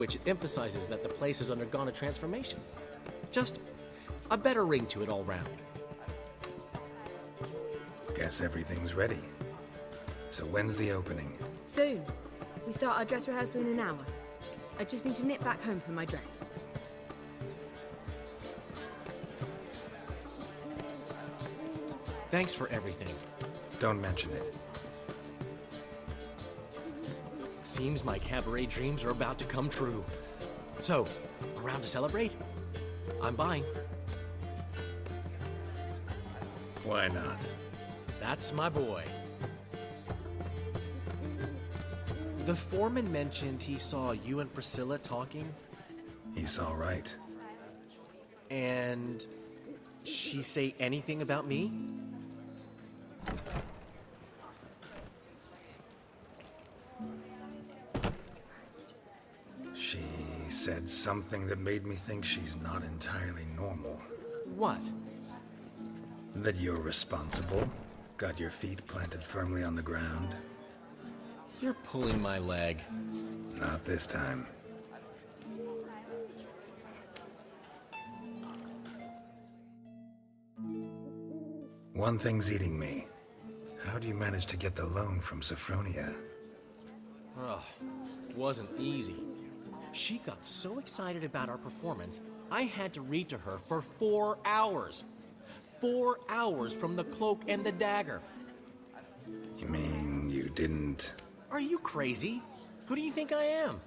which it emphasizes that the place has undergone a transformation. Just a better ring to it all round. Guess everything's ready. So when's the opening? Soon. We start our dress rehearsal in an hour. I just need to nip back home for my dress. Thanks for everything. Don't mention it. Seems my cabaret dreams are about to come true. So, around to celebrate? I'm buying. Why not? That's my boy. The foreman mentioned he saw you and Priscilla talking. He's all right. And she say anything about me? She said something that made me think she's not entirely normal. What? That you're responsible, got your feet planted firmly on the ground. You're pulling my leg. Not this time. One thing's eating me. How do you manage to get the loan from Sophronia? Ugh, wasn't easy. She got so excited about our performance, I had to read to her for 4 hours. 4 hours from the Cloak and the Dagger. You mean you didn't... Are you crazy? Who do you think I am?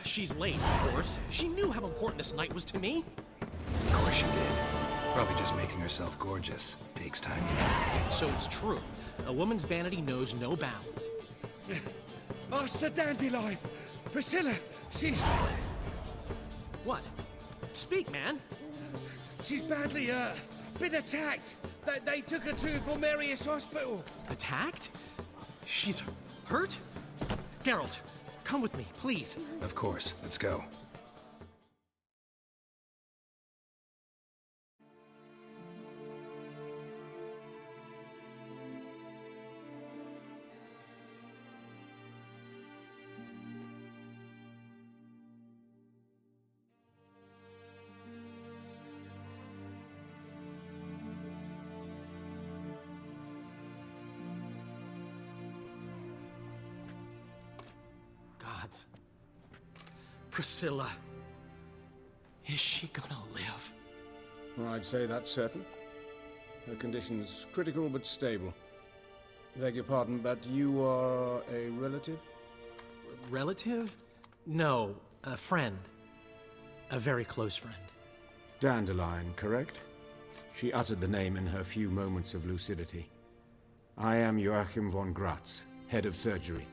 She's late, of course. She knew how important this night was to me. Of course she did. Probably just making herself gorgeous. Takes time, you know. So it's true. A woman's vanity knows no bounds. Master Dandelion! Priscilla, she's... What? Speak, man. She's badly, been attacked. They took her to Vulmerius Hospital. Attacked? She's hurt? Geralt, come with me, please. Of course. Let's go. Gods. Priscilla. Is she gonna live? I'd say that's certain. Her condition's critical but stable. Beg your pardon, but you are a relative? Relative? No, a friend. A very close friend. Dandelion, correct? She uttered the name in her few moments of lucidity. I am Joachim von Gratz, head of surgery.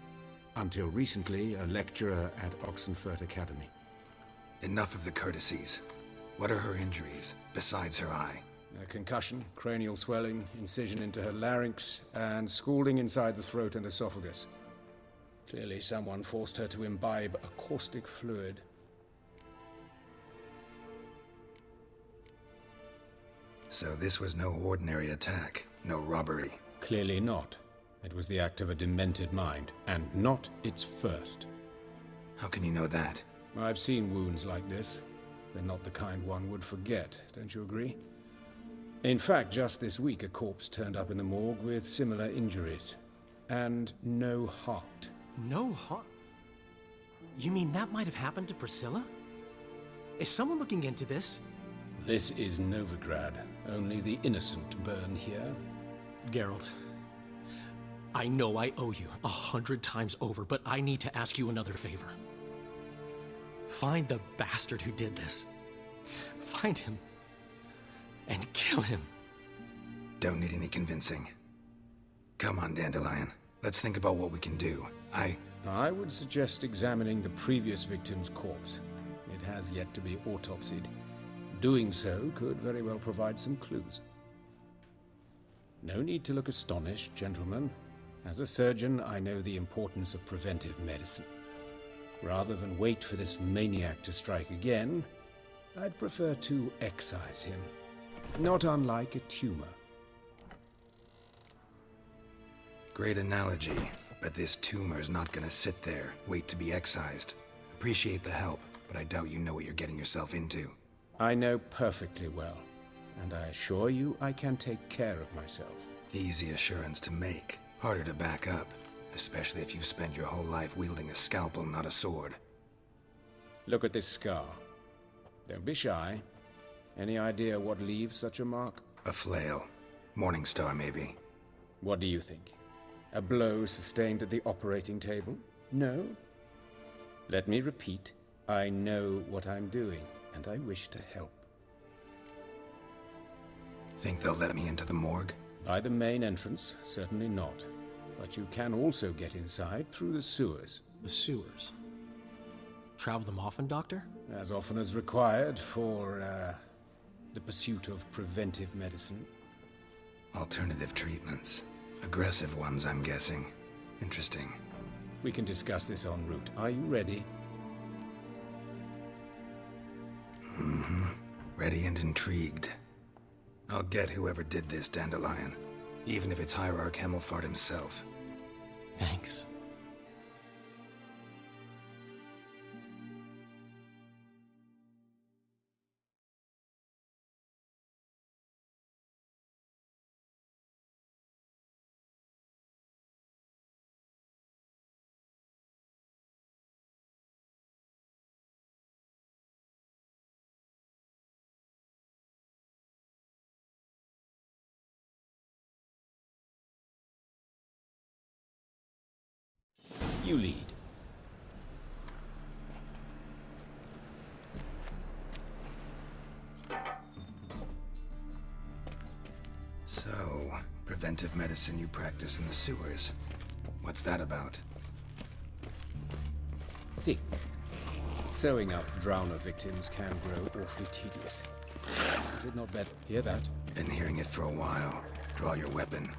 Until recently, a lecturer at Oxenfurt Academy. Enough of the courtesies. What are her injuries, besides her eye? A concussion, cranial swelling, incision into her larynx, and scalding inside the throat and esophagus. Clearly someone forced her to imbibe a caustic fluid. So this was no ordinary attack, no robbery. Clearly not. It was the act of a demented mind, and not its first. How can you know that? I've seen wounds like this. They're not the kind one would forget, don't you agree? In fact, just this week a corpse turned up in the morgue with similar injuries. And no heart. No heart? You mean that might have happened to Priscilla? Is someone looking into this? This is Novigrad. Only the innocent burn here. Geralt, I know I owe you 100 times over, but I need to ask you another favor. Find the bastard who did this. Find him. And kill him. Don't need any convincing. Come on, Dandelion. Let's think about what we can do. I would suggest examining the previous victim's corpse. It has yet to be autopsied. Doing so could very well provide some clues. No need to look astonished, gentlemen. As a surgeon, I know the importance of preventive medicine. Rather than wait for this maniac to strike again, I'd prefer to excise him. Not unlike a tumor. Great analogy, but this tumor's not gonna sit there, wait to be excised. Appreciate the help, but I doubt you know what you're getting yourself into. I know perfectly well, and I assure you I can take care of myself. Easy assurance to make, harder to back up, especially if you've spent your whole life wielding a scalpel, not a sword. Look at this scar. Don't be shy. Any idea what leaves such a mark? A flail. Morningstar, maybe. What do you think? A blow sustained at the operating table? No? Let me repeat. I know what I'm doing, and I wish to help. Think they'll let me into the morgue? By the main entrance, certainly not. But you can also get inside through the sewers. The sewers. Travel them often, Doctor? As often as required for, the pursuit of preventive medicine. Alternative treatments. Aggressive ones, I'm guessing. Interesting. We can discuss this en route. Are you ready? Mm-hmm. Ready and intrigued. I'll get whoever did this, Dandelion. Even if it's Hierarch Hemelfart himself. Thanks. You lead. So, preventive medicine you practice in the sewers. What's that about? Thick. Sewing up drowner victims can grow awfully tedious. Is it not better? Hear that? Been hearing it for a while. Draw your weapon.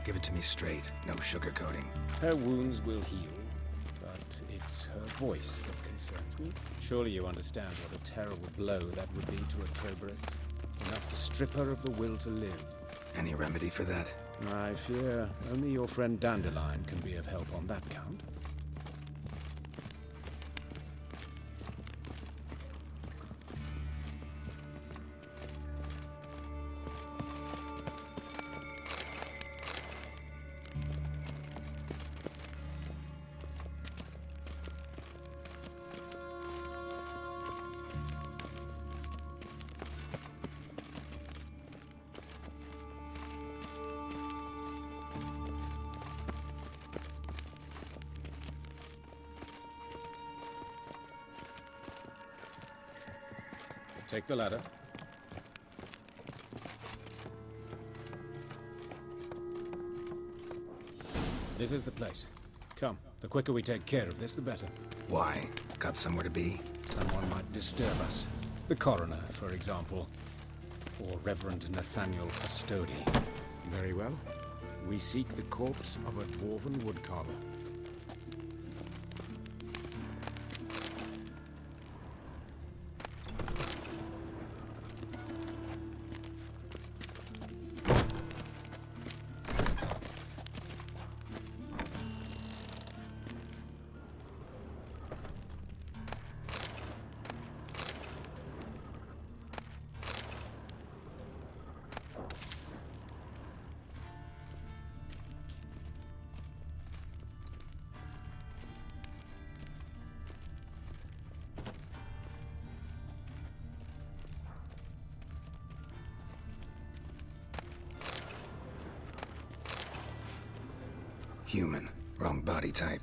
Give it to me straight, no sugarcoating. Her wounds will heal, but it's her voice that concerns me. Surely you understand what a terrible blow that would be to a Troberet. Enough to strip her of the will to live. Any remedy for that? I fear only your friend Dandelion can be of help on that count. Take the ladder. This is the place. Come, the quicker we take care of this, the better. Why? Got somewhere to be? Someone might disturb us. The coroner, for example. Or Reverend Nathaniel Custody. Very well. We seek the corpse of a dwarven woodcarver. Human. Wrong body type.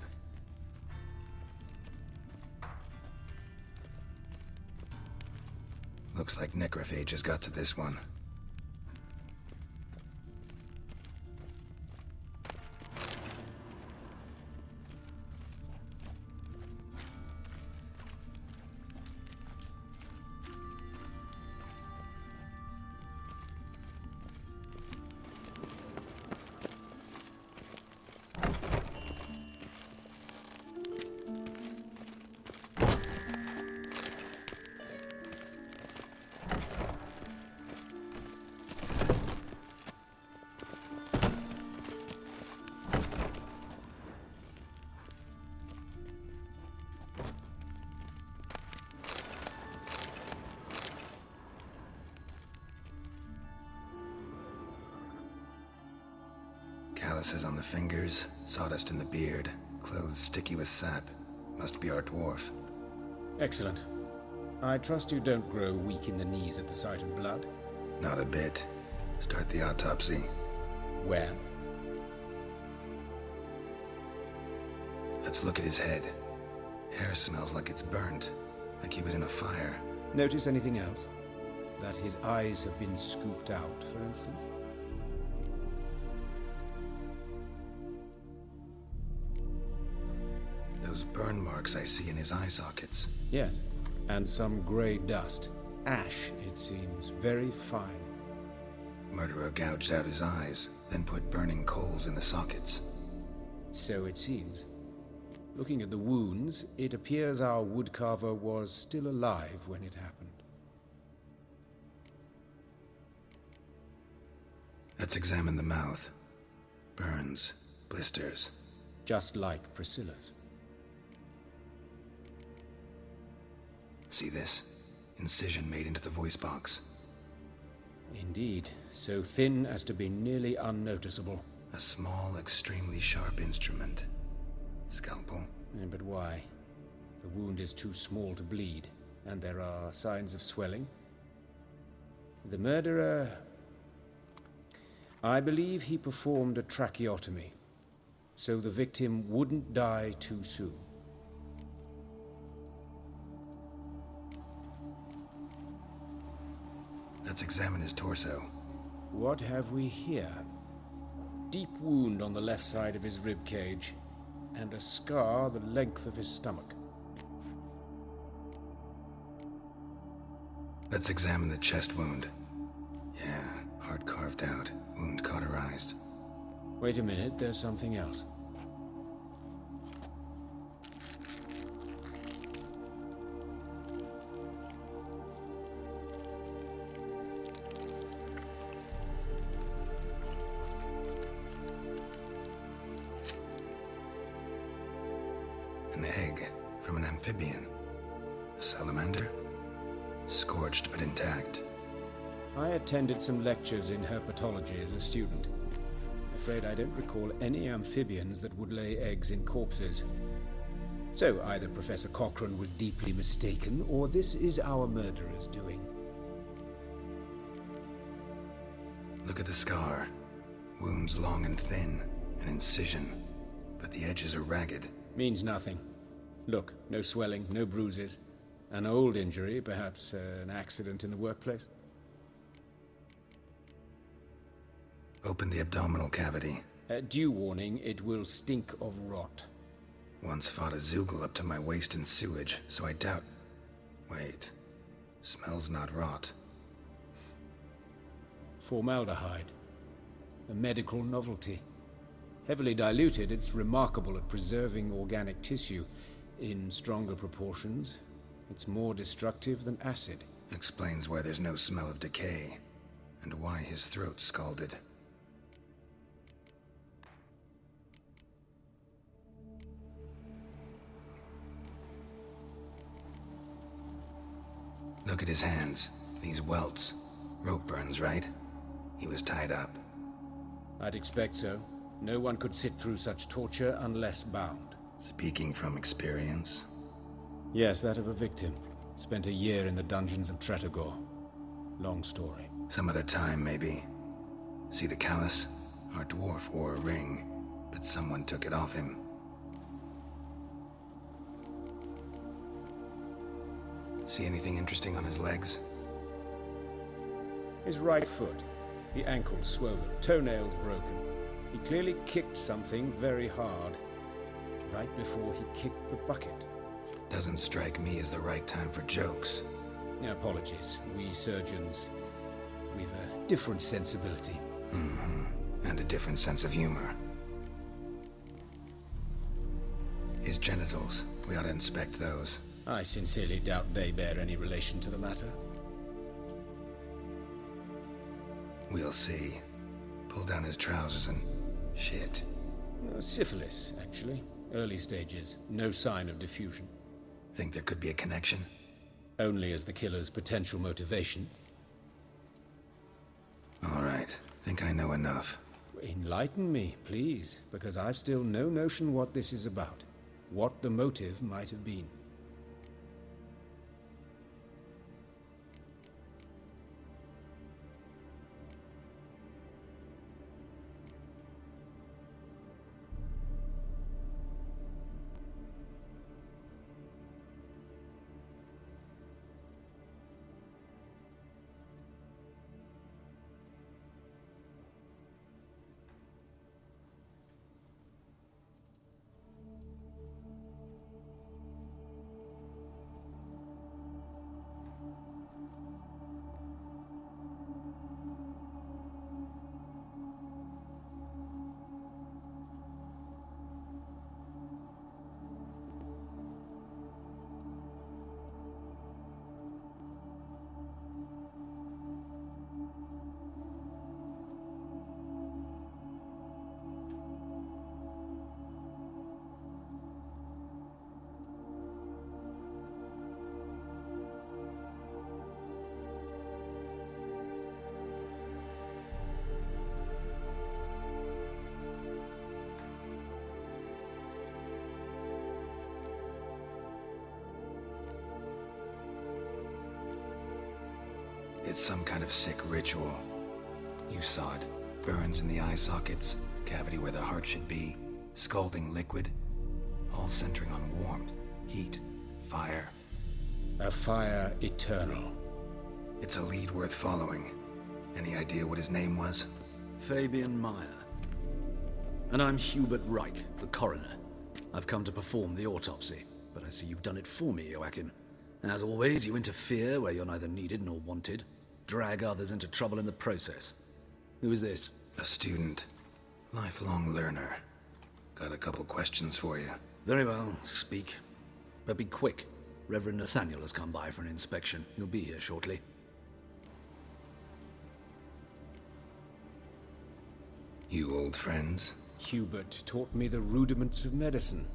Looks like necrophages got to this one. Calluses on the fingers, sawdust in the beard, clothes sticky with sap. Must be our dwarf. Excellent. I trust you don't grow weak in the knees at the sight of blood. Not a bit. Start the autopsy. Where? Let's look at his head. Hair smells like it's burnt, like he was in a fire. Notice anything else? That his eyes have been scooped out, for instance? Those burn marks I see in his eye sockets. Yes. And some grey dust. Ash, it seems. Very fine. Murderer gouged out his eyes, then put burning coals in the sockets. So it seems. Looking at the wounds, it appears our woodcarver was still alive when it happened. Let's examine the mouth. Burns, blisters. Just like Priscilla's. See this? Incision made into the voice box. Indeed, so thin as to be nearly unnoticeable. A small, extremely sharp instrument. Scalpel. But why? The wound is too small to bleed, and there are signs of swelling. The murderer... I believe he performed a tracheotomy, so the victim wouldn't die too soon. Let's examine his torso. What have we here? Deep wound on the left side of his rib cage, and a scar the length of his stomach. Let's examine the chest wound. Yeah, heart carved out, wound cauterized. Wait a minute, there's something else. An egg from an amphibian. A salamander? Scorched but intact. I attended some lectures in herpetology as a student. Afraid I don't recall any amphibians that would lay eggs in corpses. So either Professor Cochrane was deeply mistaken, or this is our murderer's doing. Look at the scar. Wounds long and thin, an incision, but the edges are ragged. Means nothing. Look, no swelling, no bruises. An old injury, perhaps an accident in the workplace. Open the abdominal cavity. Due warning, it will stink of rot. Once fought a Zoogle up to my waist in sewage, so I doubt... Wait. Smells not rot. Formaldehyde. A medical novelty. Heavily diluted, it's remarkable at preserving organic tissue. In stronger proportions, it's more destructive than acid. Explains why there's no smell of decay, and why his throat's scalded. Look at his hands. These welts. Rope burns, right? He was tied up. I'd expect so. No one could sit through such torture unless bound. Speaking from experience? Yes, that of a victim. Spent a year in the dungeons of Tretogor. Long story. Some other time, maybe. See the callus? Our dwarf wore a ring, but Someone took it off him. See anything interesting on his legs? His right foot. The ankle swollen, toenails broken. He clearly kicked something very hard, right before he kicked the bucket. Doesn't strike me as the right time for jokes. Apologies. We surgeons, we've a different sensibility. And a different sense of humor. His genitals. We ought to inspect those. I sincerely doubt they bear any relation to the matter. We'll see. Pull down his trousers and... shit. Syphilis, actually. Early stages. No sign of diffusion. Think there could be a connection? Only as the killer's potential motivation. All right. Think I know enough. Enlighten me, please, because I've still no notion what this is about. What the motive might have been. It's some kind of sick ritual. You saw it. Burns in the eye sockets, cavity where the heart should be, scalding liquid, all centering on warmth, heat, fire. A fire eternal. It's a lead worth following. Any idea what his name was? Fabian Meyer. And I'm Hubert Reich, the coroner. I've come to perform the autopsy, but I see you've done it for me, Joachim. As always, you interfere where you're neither needed nor wanted. Drag others into trouble in the process. Who is this? A student. Lifelong learner. Got a couple questions for you. Very well, speak. But be quick. Reverend Nathaniel has come by for an inspection. He'll be here shortly. You old friends? Hubert taught me the rudiments of medicine.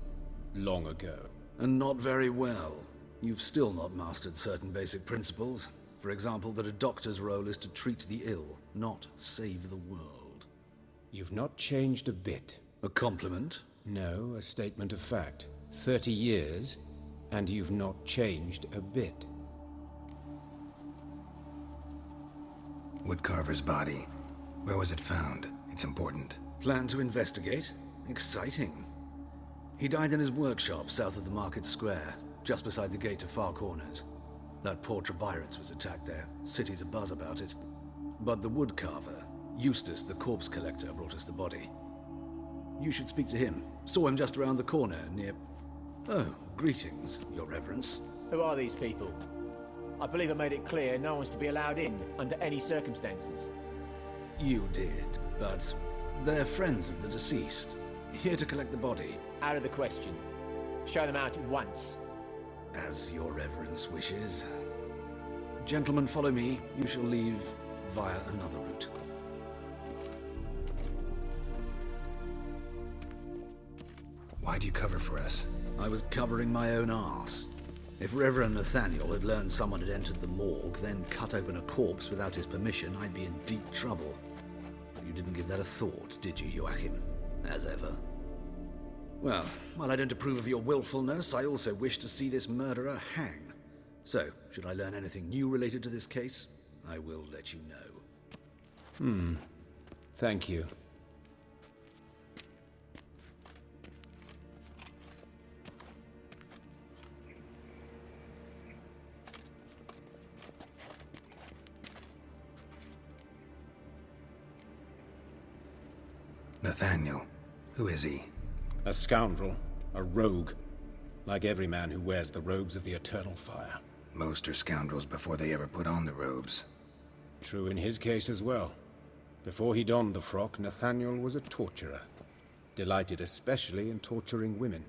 Long ago. And not very well. You've still not mastered certain basic principles. For example, that a doctor's role is to treat the ill, not save the world. You've not changed a bit. A compliment? No, a statement of fact. 30 years, and you've not changed a bit. Woodcarver's body. Where was it found? It's important. Plan to investigate? Exciting. He died in his workshop south of the market square, just beside the gate to Far Corners. That poor Trebyritz was attacked there. City's abuzz about it. But the woodcarver, Eustace the corpse collector, brought us the body. You should speak to him. Saw him just around the corner near... Oh, greetings, Your Reverence. Who are these people? I believe I made it clear no one's to be allowed in under any circumstances. You did, but they're friends of the deceased. Here to collect the body. Out of the question. Show them out at once. As Your Reverence wishes. Gentlemen, follow me. You shall leave via another route. Why'd you cover for us? I was covering my own arse. If Reverend Nathaniel had learned someone had entered the morgue, then cut open a corpse without his permission, I'd be in deep trouble. But you didn't give that a thought, did you, Joachim? As ever. Well, while I don't approve of your willfulness, I also wish to see this murderer hang. So, should I learn anything new related to this case, I will let you know. Thank you. Nathaniel. Who is he? A scoundrel, a rogue, like every man who wears the robes of the Eternal Fire. Most are scoundrels before they ever put on the robes. True in his case as well. Before he donned the frock, Nathaniel was a torturer, delighted especially in torturing women.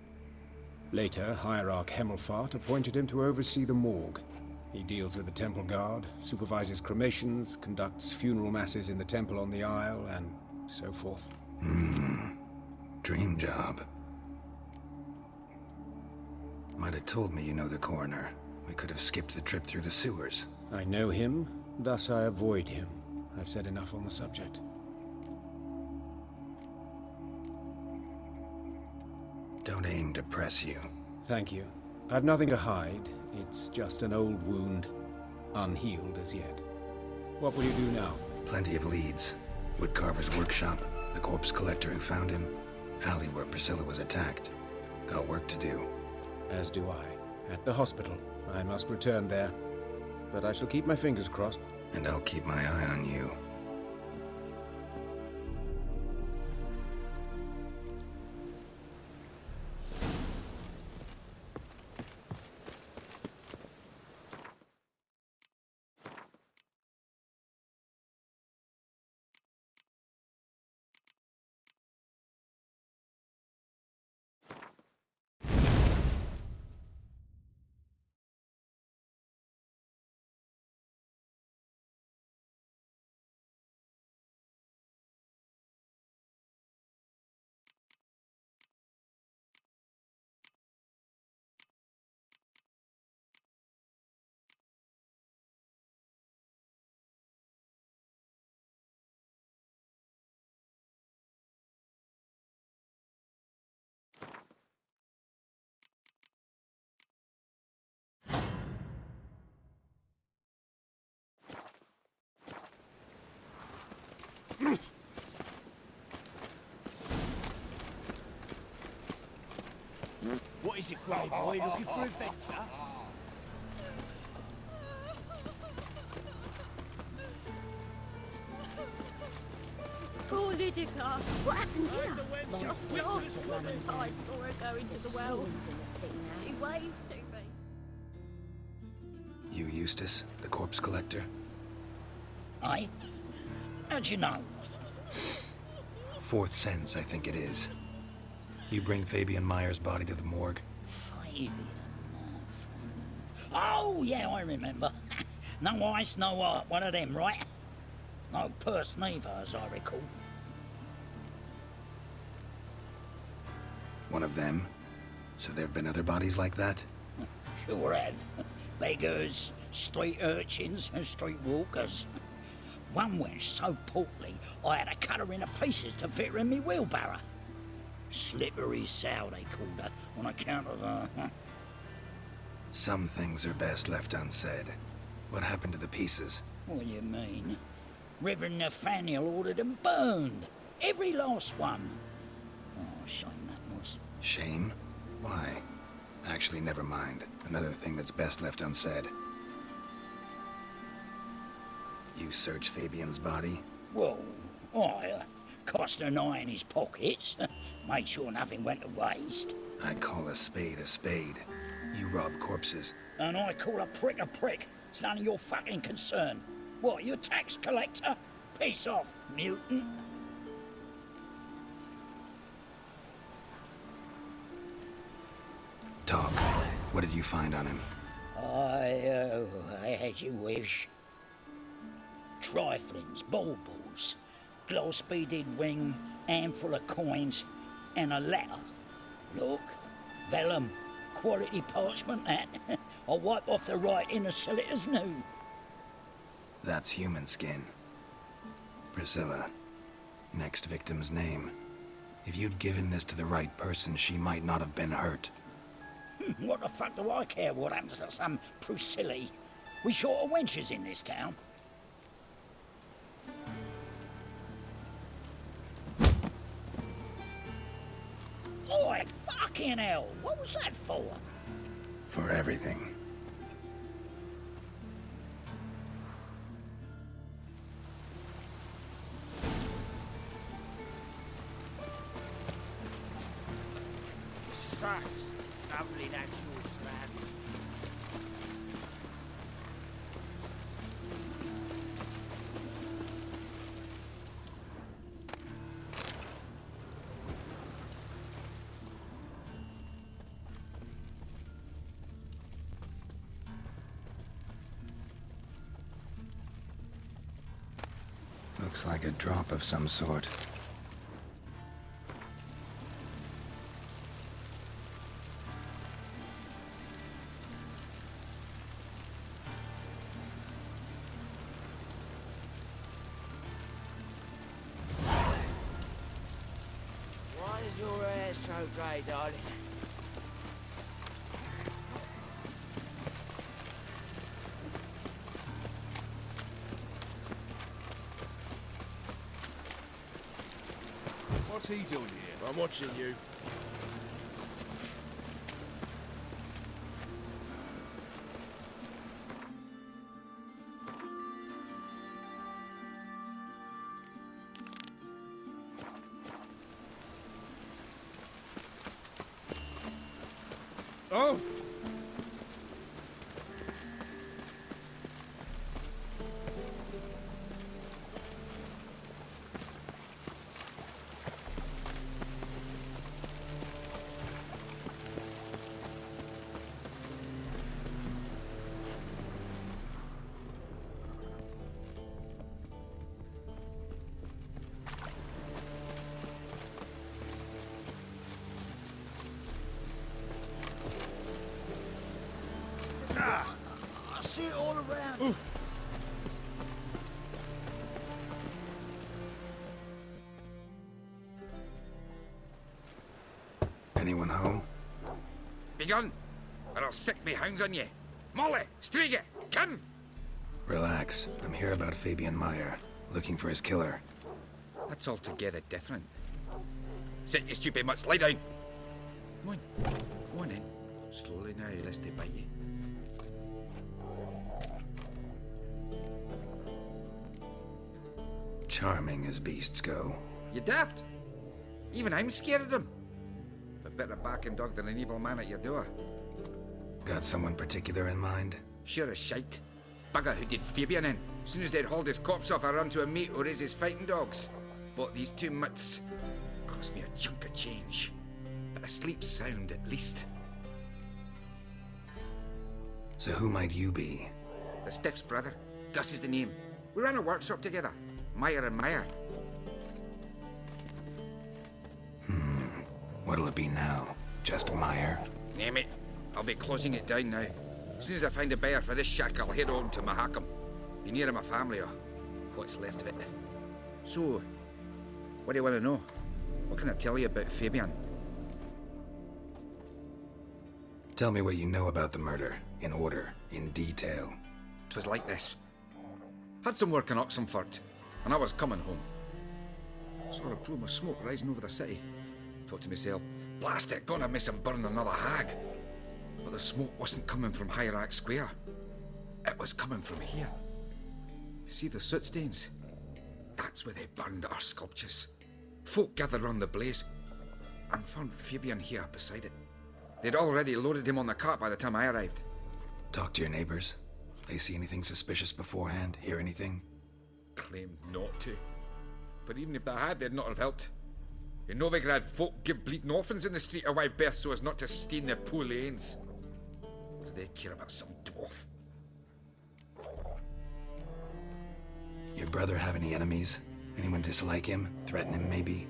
Later, Hierarch Hemmelfart appointed him to oversee the morgue. He deals with the temple guard, supervises cremations, conducts funeral masses in the temple on the Isle, and so forth. Dream job. Might have told me you know the coroner. We could have skipped the trip through the sewers. I know him, thus I avoid him. I've said enough on the subject. Don't aim to press you. Thank you. I've nothing to hide. It's just an old wound, unhealed as yet. What will you do now? Plenty of leads. Woodcarver's workshop, the corpse collector who found him, alley where Priscilla was attacked. Got work to do. As do I. At the hospital. I must return there. But I shall keep my fingers crossed. And I'll keep my eye on you. What is it, Grey Boy? Looking for adventure? Poor Lydica. What happened here? Just last Clementine saw her go into the well. She waved to me. You Eustace, the corpse collector? Aye? How'd you know? Fourth sense, I think it is. You bring Fabian Meyer's body to the morgue? Fabian. Oh, yeah, I remember. No eyes, no art, one of them, right? No purse neither, as I recall. One of them? So there have been other bodies like that? Sure have. Beggars, street urchins, and street walkers. One went so portly, I had to cut her into pieces to fit her in me wheelbarrow. Slippery sow, they called her, on account of her. Some things are best left unsaid. What happened to the pieces? What do you mean? Reverend Nathaniel ordered them burned. Every last one. Oh, shame that was. Shame? Why? Actually, never mind. Another thing that's best left unsaid. You search Fabian's body? Well, I cast an eye in his pockets. Made sure nothing went to waste. I call a spade a spade. You rob corpses. And I call a prick a prick. It's none of your fucking concern. What, you tax collector? Piss off, mutant. Talk. What did you find on him? I as you wish. Triflings, baubles, gloss-beaded ring, handful of coins, and a letter. Look, vellum, quality parchment that. I'll wipe off the writing and sell it as new. That's human skin. Priscilla. Next victim's name. If you'd given this to the right person, she might not have been hurt. What the fuck do I care what happens to some Priscilla? We short of wenches in this town. Oi, fucking hell! What was that for? For everything. such lovely natural surroundings. Looks like a drop of some sort. Why is your hair so grey, darling? What's he doing here? I'm watching you. Oh! I see it all around. Ooh. Anyone home? Begun, or I'll sick me hounds on you. Molly, Striga, come! Relax. I'm here about Fabian Meyer, looking for his killer. That's altogether different. Sit, you stupid mutts, lie down. Come on in. Slowly now, lest they bite you. Charming as beasts go. You daft? Even I'm scared of them. But better barking dog than an evil man at your door. Got someone particular in mind? Sure as shite. Bugger who did Fabian in. Soon as they'd hauled his corpse off, I run to a mate who raises fighting dogs. Bought these two mutts. Cost me a chunk of change. But I sleep sound at least. So who might you be? The Stiff's brother. Gus is the name. We ran a workshop together. Meyer and Meyer. What'll it be now? Just Meyer? Name it. I'll be closing it down now. As soon as I find a buyer for this shack, I'll head on to Mahakam. Be near my family or what's left of it. So, what do you want to know? What can I tell you about Fabian? Tell me what you know about the murder, in order, in detail. 'Twas like this. Had some work in Oxenford, and I was coming home. Saw a plume of smoke rising over the city. Thought to myself, blast it, gonna miss and burn another hag. But the smoke wasn't coming from Hierarch Square. It was coming from here. See the soot stains? That's where they burned our sculptures. Folk gathered round the blaze and found Fabian here beside it. They'd already loaded him on the cart by the time I arrived. Talk to your neighbors. They see anything suspicious beforehand? Hear anything? Claimed not to. But even if they had, they'd not have helped. In Novigrad, folk give bleeding orphans in the street a wide berth so as not to stain their poor lanes. What do they care about some dwarf? Your brother have any enemies? Anyone dislike him? Threaten him, maybe?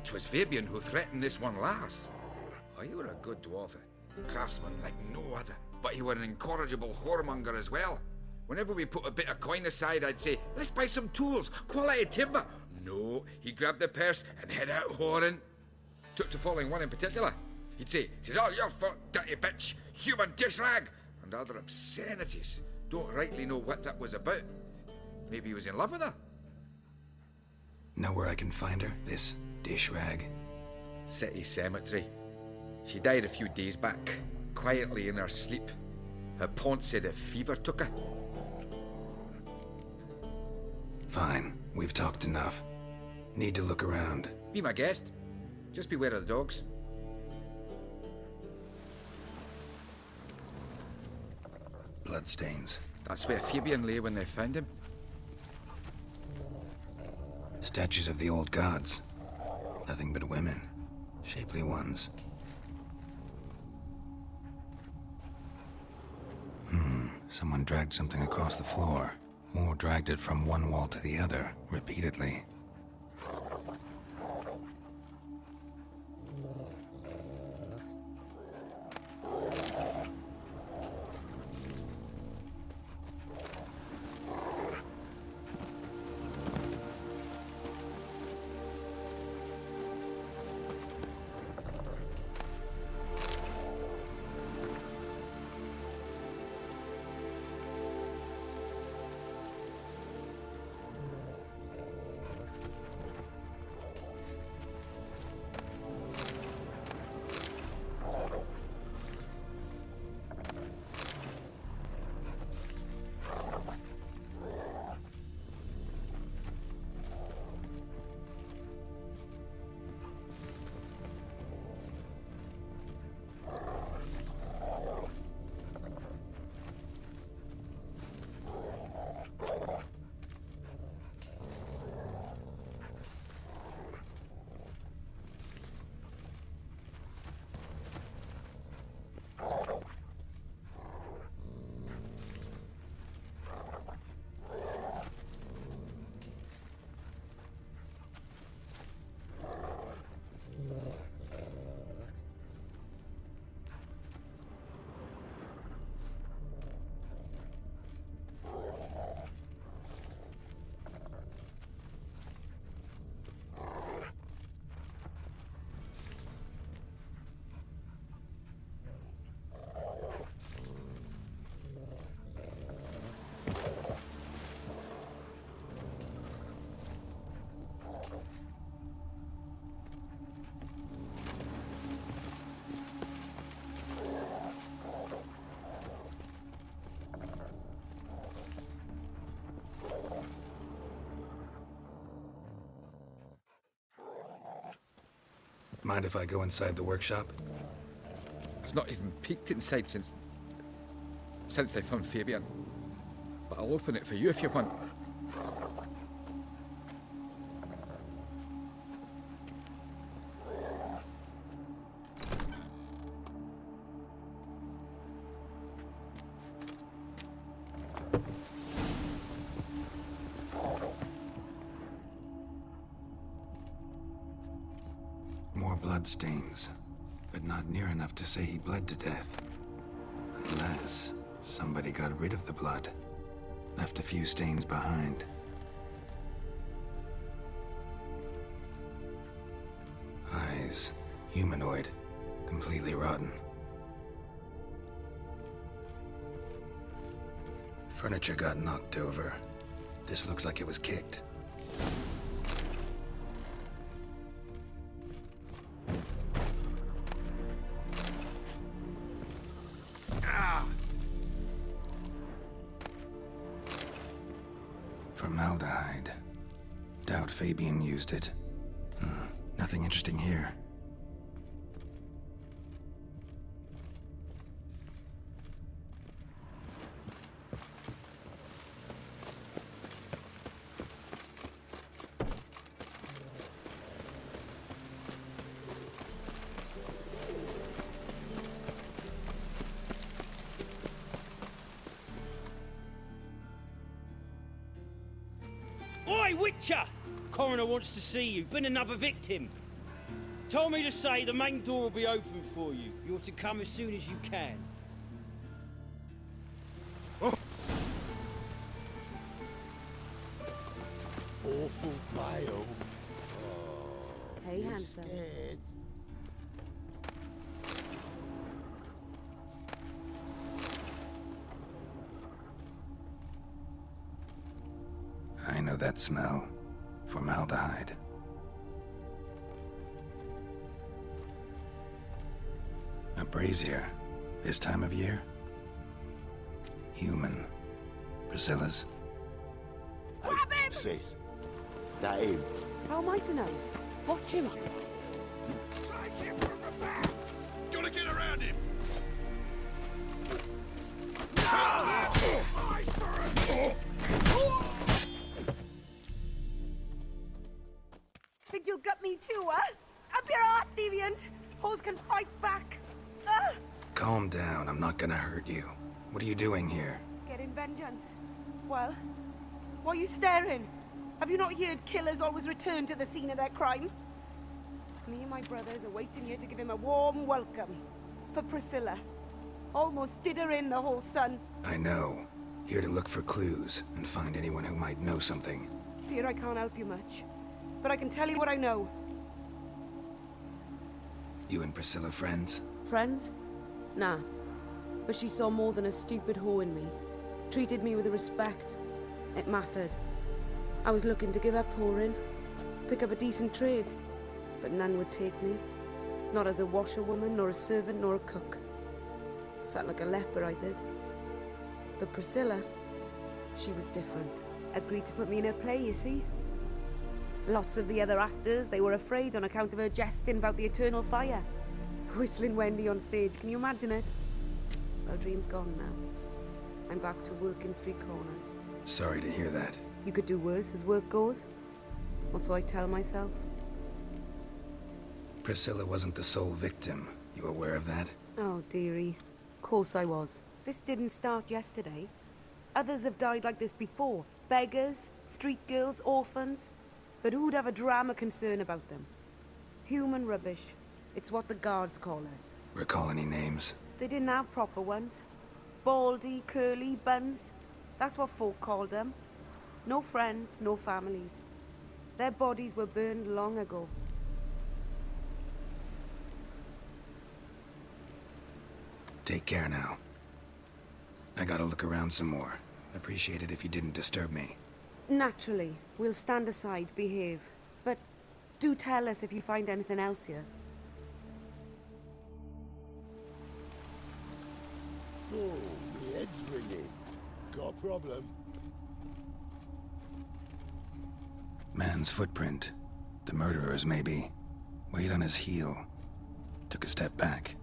'Twas Fabian who threatened this one last. Oh, you were a good dwarf, a craftsman like no other. But you were an incorrigible whoremonger as well. Whenever we put a bit of coin aside, I'd say, let's buy some tools, quality timber. No, he grabbed the purse and head out whoring. Took to following one in particular. He'd say, "'Tis all your fault, dirty bitch, human dish rag," and other obscenities. Don't rightly know what that was about. Maybe he was in love with her. Know where I can find her? This dish rag? City cemetery. She died a few days back, quietly in her sleep. Her pont said a fever took her. Fine, we've talked enough. Need to look around. Be my guest. Just beware of the dogs. Bloodstains. That's where Fabian lay when they found him. Statues of the old gods. Nothing but women. Shapely ones. Someone dragged something across the floor. Or dragged it from one wall to the other, repeatedly. Mind if I go inside the workshop? I've not even peeked inside since they found Fabian. But I'll open it for you if you want. More bloodstains, but not near enough to say he bled to death. Unless somebody got rid of the blood, left a few stains behind. Eyes, humanoid, completely rotten. Furniture got knocked over. This looks like it was kicked. Formaldehyde. Doubt Fabian used it. Nothing interesting here. Oi, Witcher! Coroner wants to see you. Been another victim. Told me to say the main door will be open for you. You're to come as soon as you can. Awful bio. Hey, handsome. Scared. I know that smell. Formaldehyde. A brazier. This time of year? Human. Priscilla's. Grab him! Sis. That him. How am I to know? Watch him. Take him from the back! Gotta get around him! Ah! deviant. Hoes can fight back. Ah! Calm down, I'm not gonna hurt you. What are you doing here? Getting vengeance. Well, why are you staring? Have you not heard killers always return to the scene of their crime? Me and my brothers are waiting here to give him a warm welcome. For Priscilla. Almost did her in, the whole son. I know. Here to look for clues and find anyone who might know something. Fear I can't help you much. But I can tell you what I know. You and Priscilla friends? Friends? Nah. But she saw more than a stupid hoe in me. Treated me with respect. It mattered. I was looking to give up whoring. Pick up a decent trade. But none would take me. Not as a washerwoman, nor a servant, nor a cook. Felt like a leper, I did. But Priscilla, she was different. Agreed to put me in her play, you see? Lots of the other actors, they were afraid on account of her jesting about the eternal fire. Whistling Wendy on stage, can you imagine it? Well, dream's gone now. I'm back to working street corners. Sorry to hear that. You could do worse as work goes. Or so I tell myself. Priscilla wasn't the sole victim. You aware of that? Oh, dearie. Of course I was. This didn't start yesterday. Others have died like this before. Beggars, street girls, orphans. But who'd have a drama concern about them? Human rubbish. It's what the guards call us. Recall any names? They didn't have proper ones. Baldy, curly, buns. That's what folk called them. No friends, no families. Their bodies were burned long ago. Take care now. I gotta look around some more. Appreciate it if you didn't disturb me. Naturally. We'll stand aside, behave. But do tell us if you find anything else here. Oh, my head's ringing. Got a problem? Man's footprint. The murderer's, maybe. Weight on his heel. Took a step back.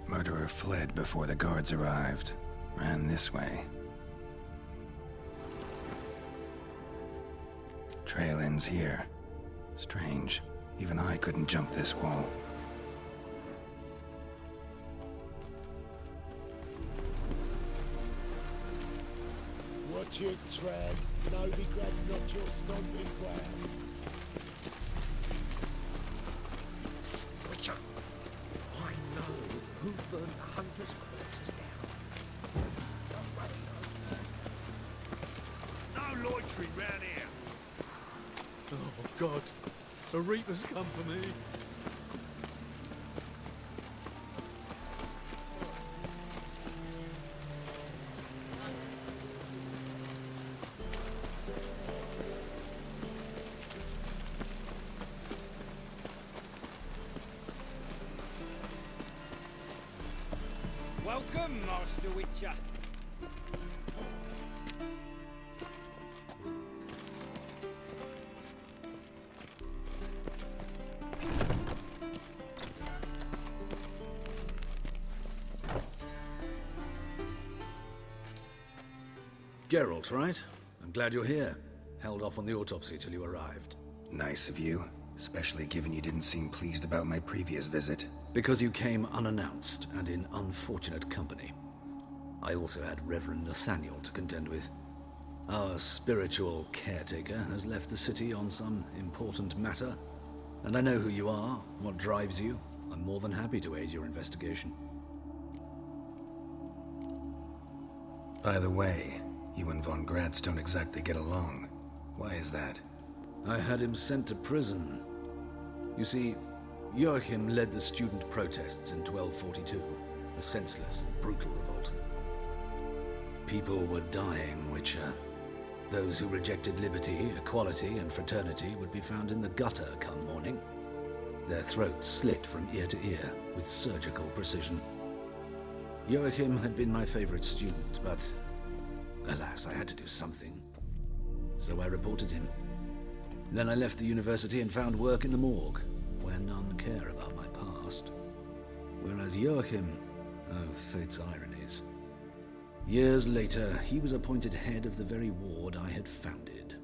Murderer fled before the guards arrived. Ran this way. Trail ends here. Strange. Even I couldn't jump this wall. Watch it, tread. No regrets, not your stomping ground. Witcher, I know who burned the hunter's quarters down. No loitering round here. Oh, God. A Reaper's come for me. Welcome, Master Witcher. Geralt, right? I'm glad you're here. Held off on the autopsy till you arrived. Nice of you, especially given you didn't seem pleased about my previous visit. Because you came unannounced and in unfortunate company. I also had Reverend Nathaniel to contend with. Our spiritual caretaker has left the city on some important matter, and I know who you are, what drives you. I'm more than happy to aid your investigation. By the way, you and Von Gratz don't exactly get along. Why is that? I had him sent to prison. You see, Joachim led the student protests in 1242, a senseless, brutal revolt. People were dying, Witcher. Those who rejected liberty, equality, and fraternity would be found in the gutter come morning. Their throats slit from ear to ear with surgical precision. Joachim had been my favorite student, but alas, I had to do something. so I reported him. Then I left the university and found work in the morgue, where none care about my past. Whereas Joachim, oh, fate's ironies. Years later, he was appointed head of the very ward I had founded.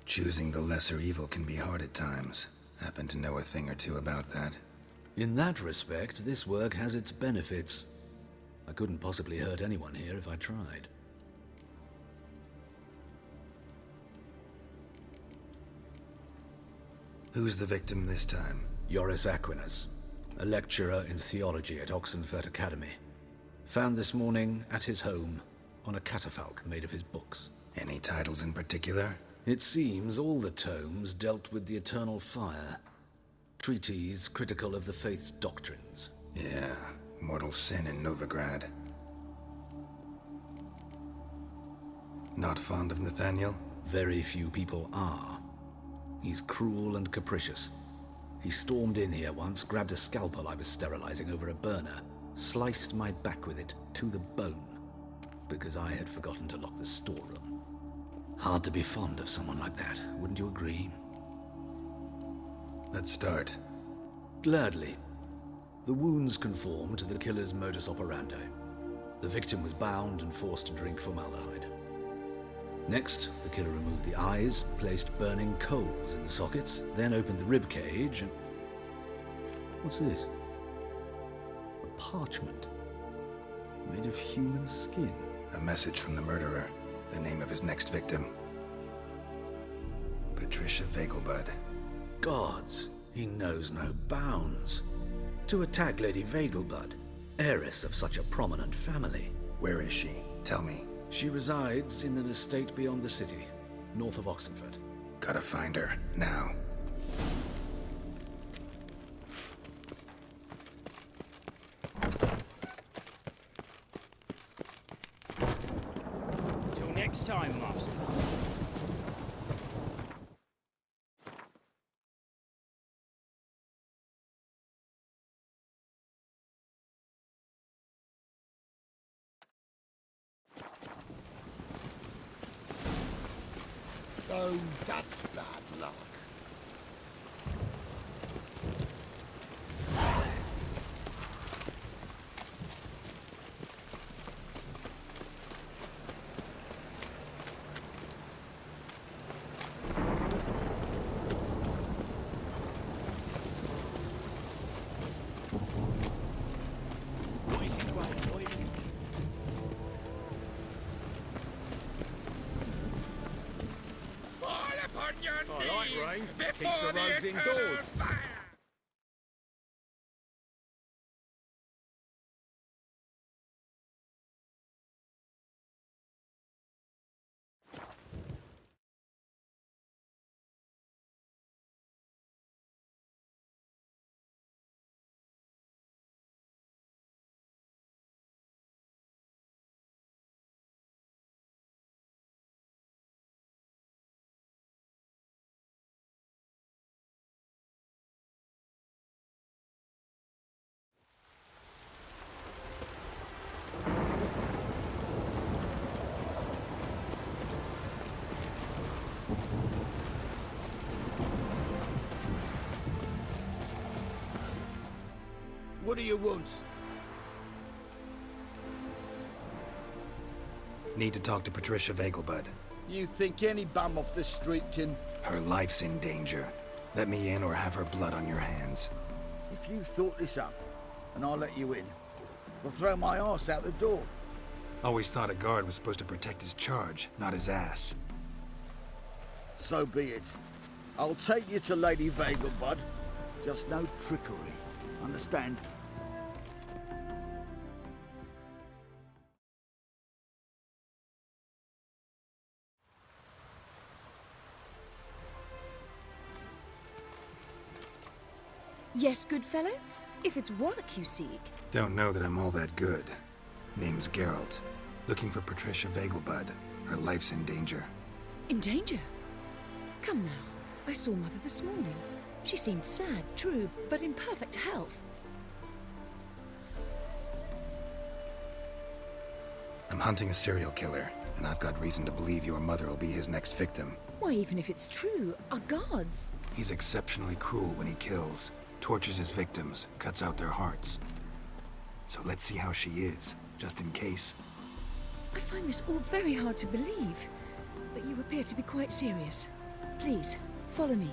Choosing the lesser evil can be hard at times. Happen to know a thing or two about that. In that respect, this work has its benefits. I couldn't possibly hurt anyone here if I tried. Who's the victim this time? Joris Aquinas, a lecturer in theology at Oxenfurt Academy. Found this morning at his home on a catafalque made of his books. Any titles in particular? It seems all the tomes dealt with the eternal fire. Treatises critical of the faith's doctrines. Yeah, mortal sin in Novigrad. Not fond of Nathaniel? Very few people are. He's cruel and capricious. He stormed in here once, grabbed a scalpel I was sterilizing over a burner, sliced my back with it to the bone, because I had forgotten to lock the storeroom. Hard to be fond of someone like that, wouldn't you agree? Let's start. Gladly. The wounds conform to the killer's modus operandi. The victim was bound and forced to drink formaldehyde. Next, the killer removed the eyes, placed burning coals in the sockets, then opened the rib cage and... What's this? A parchment. Made of human skin. A message from the murderer. The name of his next victim. Patricia Vegelbud. Gods, he knows no bounds. To attack Lady Vegelbud, heiress of such a prominent family. Where is she? Tell me. She resides in an estate beyond the city, north of Oxenfurt. Gotta find her, now. Till next time, Master. Oh, that's bad luck. Keeps the roads indoors. What do you want? Need to talk to Patricia Vegelbud. You think any bum off the street can... Her life's in danger. Let me in or have her blood on your hands. If you thought this up, and I'll let you in, I'll throw my arse out the door. Always thought a guard was supposed to protect his charge, not his ass. So be it. I'll take you to Lady Vegelbud. Just no trickery. Understand? Yes, good fellow? If it's work you seek. Don't know that I'm all that good. Name's Geralt. Looking for Patricia Vegelbud. Her life's in danger. In danger? Come now. I saw Mother this morning. She seemed sad, true, but in perfect health. I'm hunting a serial killer, and I've got reason to believe your mother will be his next victim. Why, even if it's true, our gods. He's exceptionally cruel when he kills, tortures his victims, cuts out their hearts. So let's see how she is, just in case. I find this all very hard to believe, but you appear to be quite serious. Please, follow me.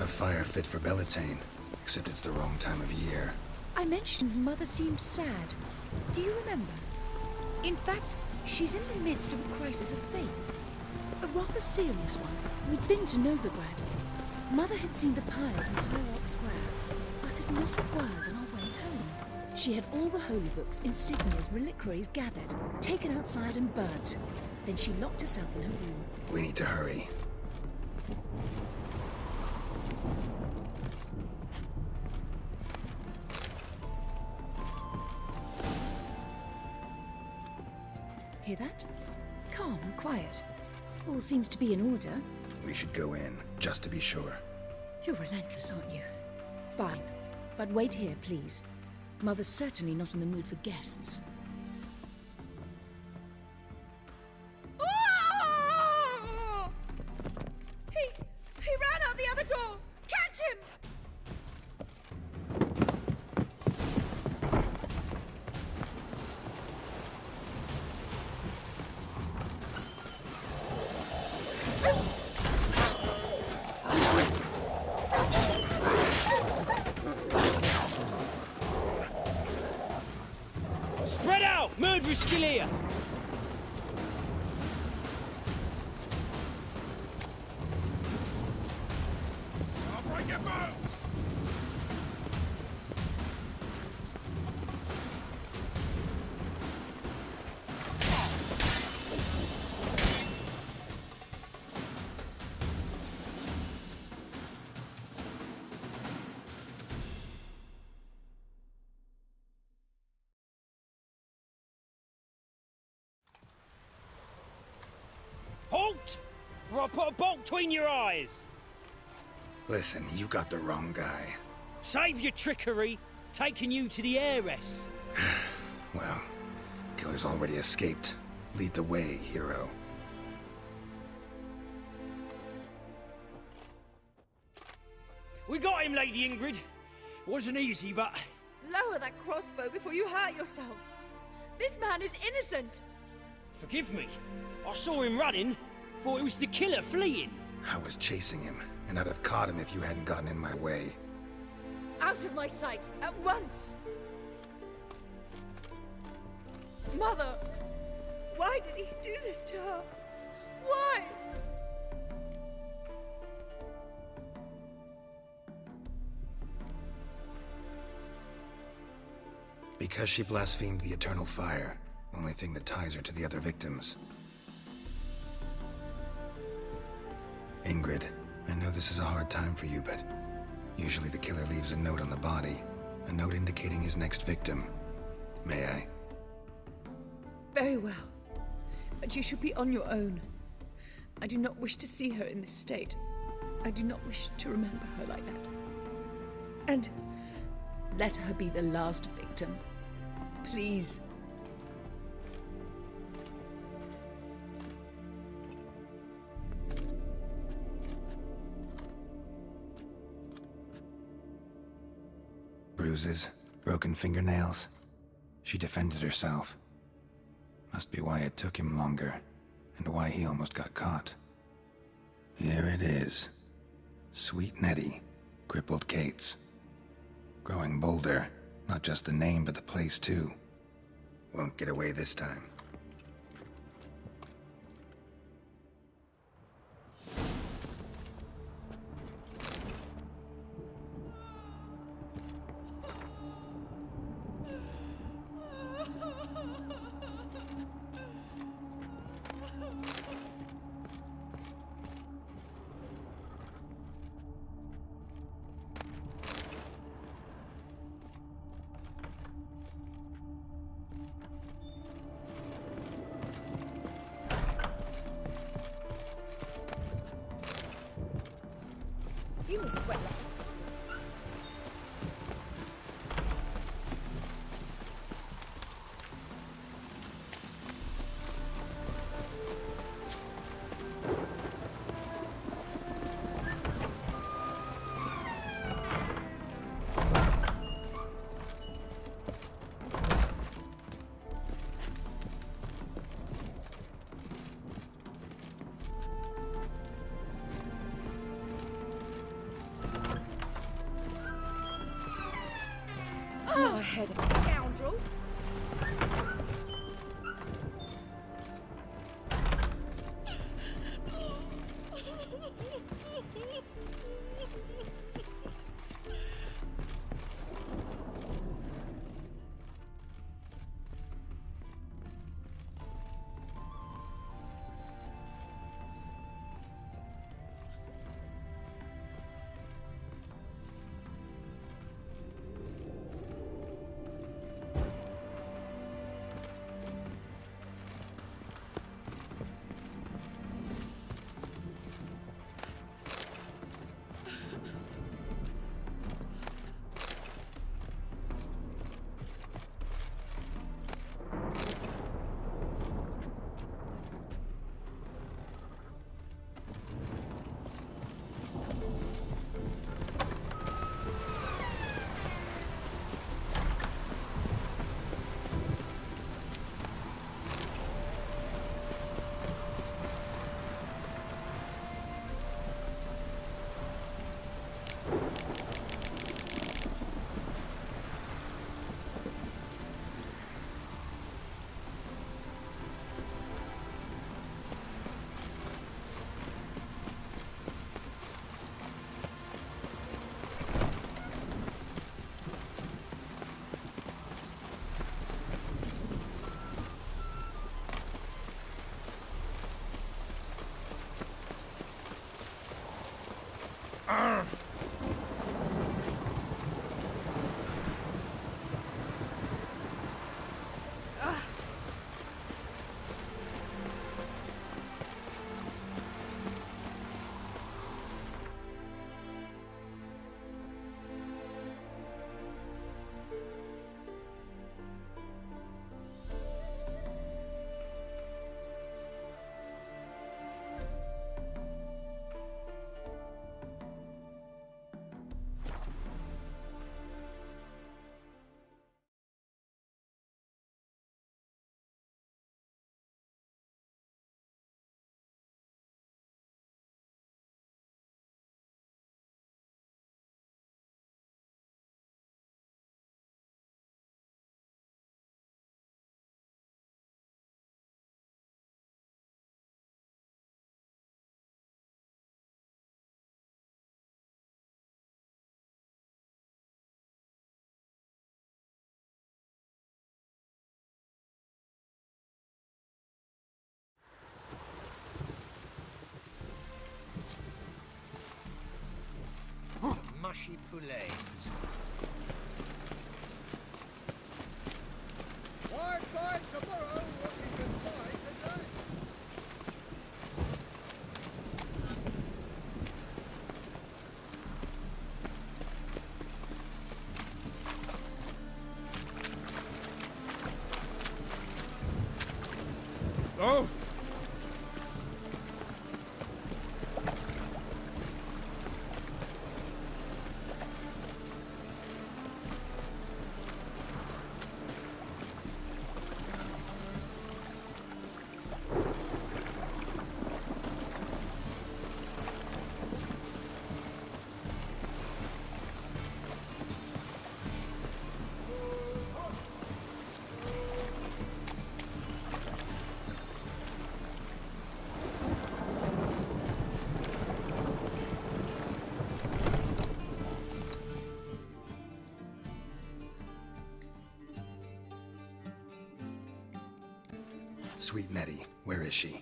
A fire fit for Bellatane, except it's the wrong time of year. I mentioned Mother seemed sad. Do you remember? In fact, she's in the midst of a crisis of faith. A rather serious one. We'd been to Novigrad. Mother had seen the pyres in Hierarch Square, uttered not a word on our way home. She had all the holy books, insignias, reliquaries gathered, taken outside and burnt. Then she locked herself in her room. We need to hurry. Hear that? Calm and quiet. All seems to be in order. We should go in, just to be sure. You're relentless, aren't you? Fine. But wait here, please. Mother's certainly not in the mood for guests. He ran out the other door! Catch him! Spread out! Murderers still here! I'll break your bones! Halt! For I'll put a bolt between your eyes! Listen, you got the wrong guy. Save your trickery, taking you to the heiress. Well, killer's already escaped. Lead the way, hero. We got him, Lady Ingrid. Wasn't easy, but... Lower that crossbow before you hurt yourself. This man is innocent. Forgive me. I saw him running. Thought it was the killer fleeing. I was chasing him, and I'd have caught him if you hadn't gotten in my way. Out of my sight, at once! Mother! Why did he do this to her? Why? Because she blasphemed the eternal fire. Only thing that ties her to the other victims. Ingrid, I know this is a hard time for you, but usually the killer leaves a note on the body. A note indicating his next victim. May I? Very well. But you should be on your own. I do not wish to see her in this state. I do not wish to remember her like that. And let her be the last victim. Please. Bruises, broken fingernails. She defended herself. Must be why it took him longer, and why he almost got caught. Here it is. Sweet Nettie, crippled Kate's. Growing bolder, not just the name but the place too. Won't get away this time. You must sweat like this. Oh, head of a scoundrel. Mushy poulains. Why buy tomorrow what you can buy today? Oh! Sweet Nettie, where is she?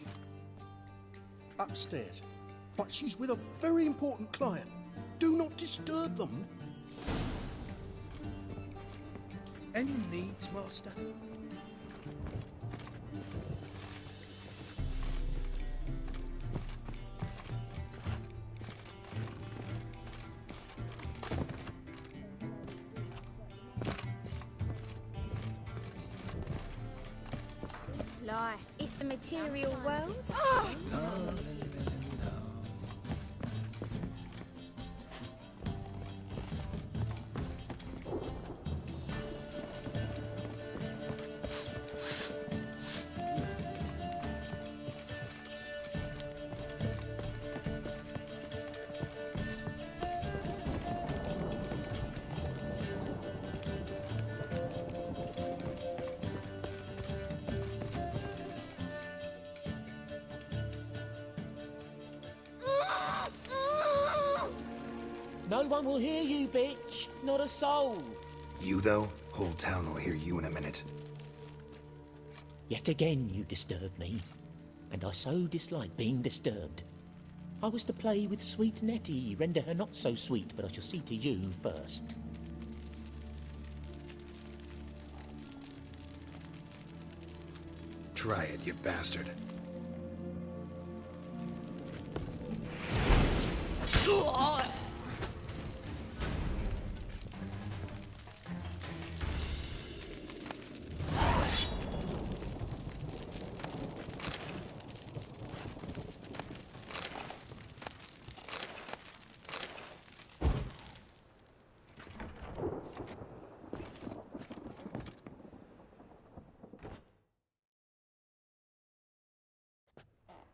Upstairs. But she's with a very important client. Do not disturb them. Any needs, Master? lie. It's the material world. No one will hear you, bitch. Not a soul. You, though? Whole town will hear you in a minute. Yet again you disturb me, and I so dislike being disturbed. I was to play with sweet Nettie, render her not so sweet, but I shall see to you first. Try it, you bastard.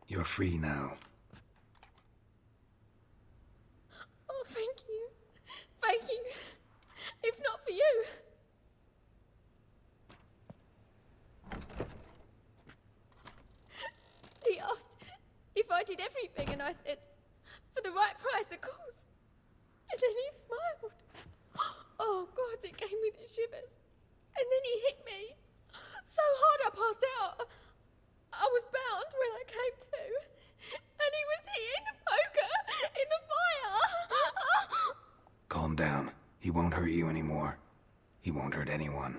You're free now. Oh, thank you. Thank you. If not for you. He asked if I did everything, and I said, for the right price, of course. And then he smiled. Oh, God, it gave me the shivers. And then he hit me so hard I passed out. I was bound when I came to, and he was hitting the poker in the fire. Calm down. He won't hurt you anymore. He won't hurt anyone.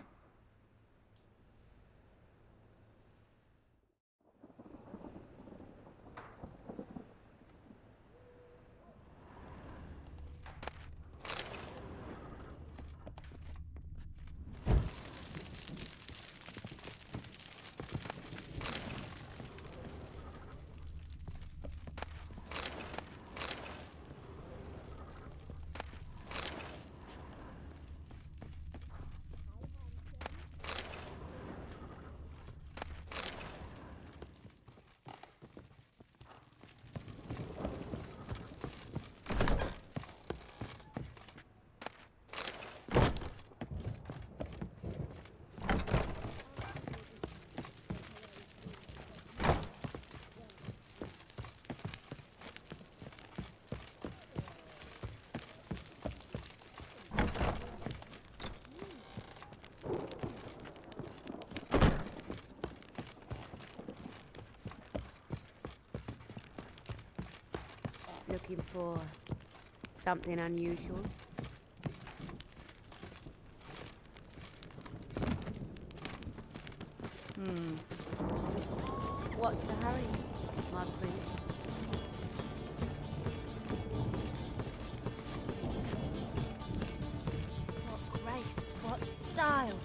Looking for something unusual? What's the hurry, my prince? What grace, what style,